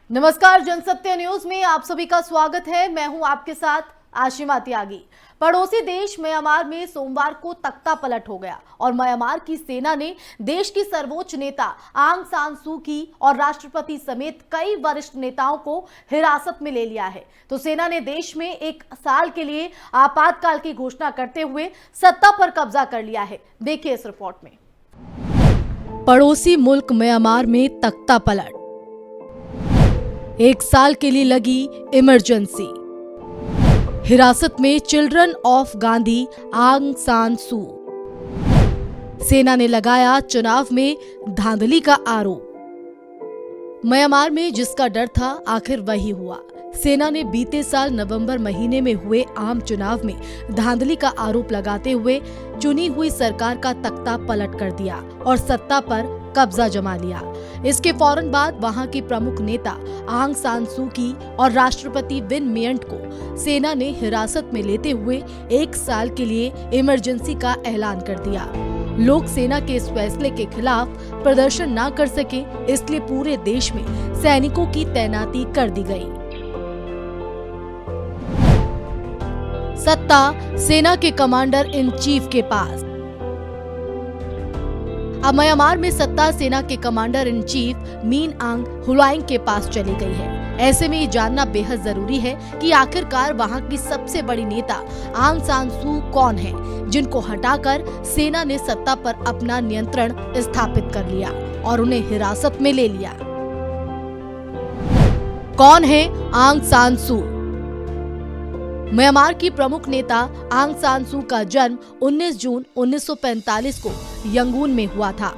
नमस्कार, जनसत्य न्यूज में आप सभी का स्वागत है। मैं हूं आपके साथ आशिमा त्यागी। पड़ोसी देश म्यांमार में सोमवार को तख्ता पलट हो गया और म्यांमार की सेना ने देश की सर्वोच्च नेता आंग सान सू की और राष्ट्रपति समेत कई वरिष्ठ नेताओं को हिरासत में ले लिया है। तो सेना ने देश में 1 साल के लिए आपातकाल की घोषणा करते हुए सत्ता पर कब्जा कर लिया है। देखिए इस रिपोर्ट में। पड़ोसी मुल्क म्यांमार में तख्ता पलट, 1 साल के लिए लगी इमरजेंसी, हिरासत में चिल्ड्रन ऑफ गांधी आंग सान सू, सेना ने लगाया चुनाव में धांधली का आरोप। म्यांमार में जिसका डर था आखिर वही हुआ। सेना ने बीते साल नवंबर महीने में हुए आम चुनाव में धांधली का आरोप लगाते हुए चुनी हुई सरकार का तख्ता पलट कर दिया और सत्ता पर कब्जा जमा लिया। इसके फौरन बाद वहां की प्रमुख नेता आंग सान सू की और राष्ट्रपति विन मिंट को सेना ने हिरासत में लेते हुए 1 साल के लिए इमरजेंसी का ऐलान कर दिया। लोग सेना के इस फैसले के खिलाफ प्रदर्शन न कर सके, इसलिए पूरे देश में सैनिकों की तैनाती कर दी गई। सत्ता सेना के कमांडर इन चीफ के पास। अब म्यांमार में सत्ता सेना के कमांडर इन चीफ मीन आंग हुलाइंग के पास चली गई है। ऐसे में ये जानना बेहद जरूरी है कि आखिरकार वहां की सबसे बड़ी नेता आंग सान सू कौन है, जिनको हटाकर सेना ने सत्ता पर अपना नियंत्रण स्थापित कर लिया और उन्हें हिरासत में ले लिया। कौन है आंग सान सू? म्यांमार की प्रमुख नेता आंग सान सू का जन्म 19 जून 1945 को यंगून में हुआ था।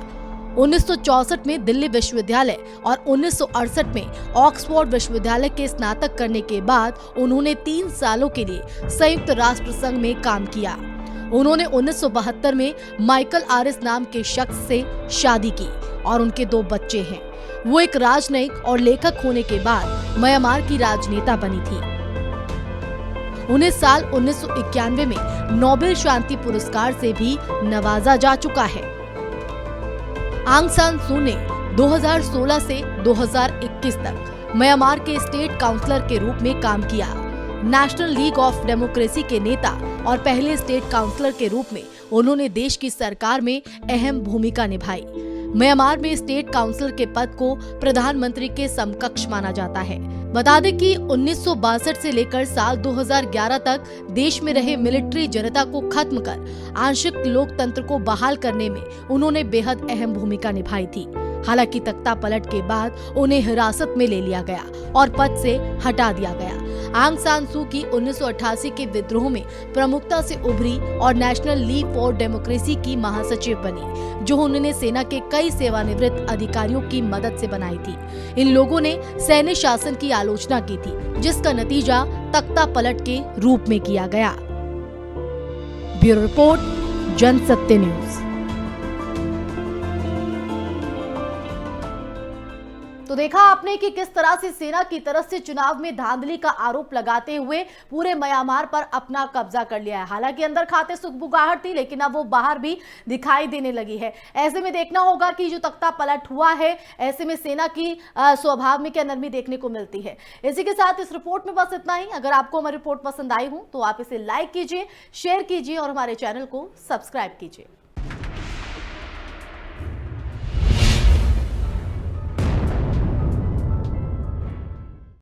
1964 में दिल्ली विश्वविद्यालय और 1968 में ऑक्सफोर्ड विश्वविद्यालय के स्नातक करने के बाद उन्होंने 3 सालों के लिए संयुक्त राष्ट्र संघ में काम किया। उन्होंने 1972 में माइकल आरिस नाम के शख्स से शादी की और उनके 2 बच्चे हैं। वो एक राजनयिक और लेखक होने के बाद म्यांमार की राजनेता बनी थी। उन्हें साल 1991 में नोबेल शांति पुरस्कार से भी नवाजा जा चुका है। आंग सान सू ने 2016 से 2021 तक म्यांमार के स्टेट काउंसलर के रूप में काम किया। नेशनल लीग ऑफ डेमोक्रेसी के नेता और पहले स्टेट काउंसलर के रूप में उन्होंने देश की सरकार में अहम भूमिका निभाई। म्यांमार में स्टेट काउंसिल के पद को प्रधानमंत्री के समकक्ष माना जाता है। बता दें कि 1962 से लेकर साल 2011 तक देश में रहे मिलिट्री जनता को खत्म कर आंशिक लोकतंत्र को बहाल करने में उन्होंने बेहद अहम भूमिका निभाई थी। हालांकि तख्ता पलट के बाद उन्हें हिरासत में ले लिया गया और पद से हटा दिया गया। आंग सान सू की 1988 के विद्रोह में प्रमुखता से उभरी और नेशनल लीग फॉर डेमोक्रेसी की महासचिव बनी, जो उन्होंने सेना के कई सेवानिवृत्त अधिकारियों की मदद से बनाई थी। इन लोगों ने सैन्य शासन की आलोचना की थी, जिसका नतीजा तख्ता पलट के रूप में किया गया। Bureau report, Jansatya news. तो देखा आपने कि किस तरह से सेना की तरफ से चुनाव में धांधली का आरोप लगाते हुए पूरे म्यांमार पर अपना कब्जा कर लिया है। हालांकि अंदर खाते सुगबुगाहट थी, लेकिन अब वो बाहर भी दिखाई देने लगी है। ऐसे में देखना होगा कि जो तख्ता पलट हुआ है, ऐसे में सेना की स्वभाव में क्या नरमी देखने को मिलती है। इसी के साथ इस रिपोर्ट में बस इतना ही। अगर आपको हमारी रिपोर्ट पसंद आई हो तो आप इसे लाइक कीजिए, शेयर कीजिए और हमारे चैनल को सब्सक्राइब कीजिए।